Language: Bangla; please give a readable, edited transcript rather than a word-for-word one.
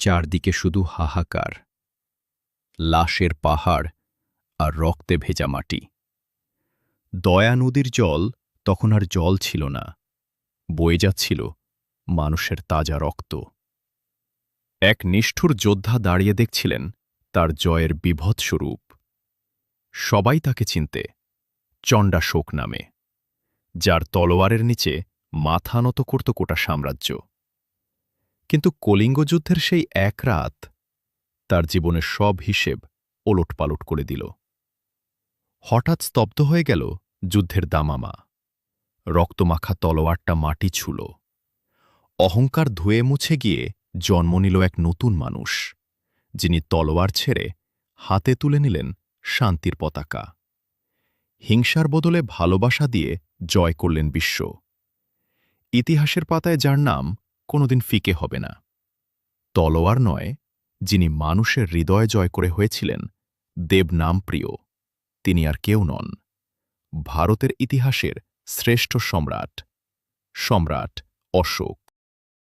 চারদিকে শুধু হাহাকার, লাশের পাহাড় আর রক্তে ভেজা মাটি। দয়া নদীর জল তখন আর জল ছিল না, বয়ে যাচ্ছিল মানুষের তাজা রক্ত। এক নিষ্ঠুর যোদ্ধা দাঁড়িয়ে দেখছিলেন তার জয়ের বিভৎস রূপ। সবাই তাকে চিনতে চণ্ডাশোক নামে, যার তলোয়ারের নিচে মাথা নত করত গোটা সাম্রাজ্য। কিন্তু কলিঙ্গ যুদ্ধের সেই এক রাত তার জীবনের সব হিসেব ওলটপালট করে দিল। হঠাৎ স্তব্ধ হয়ে গেল যুদ্ধের দামামা। রক্তমাখা তলোয়ারটা মাটি ছুঁল। অহংকার ধুয়ে মুছে গিয়ে জন্ম নিল এক নতুন মানুষ, যিনি তলোয়ার ছেড়ে হাতে তুলে নিলেন শান্তির পতাকা। হিংসার বদলে ভালোবাসা দিয়ে জয় করলেন বিশ্ব। ইতিহাসের পাতায় যার নাম কোনোদিন ফিকে হবে না। তলোয়ার নয়, যিনি মানুষের হৃদয় জয় করে হয়েছিলেন দেবনামপ্রিয়, তিনি আর কেউ নন, ভারতের ইতিহাসের শ্রেষ্ঠ সম্রাট, সম্রাট অশোক।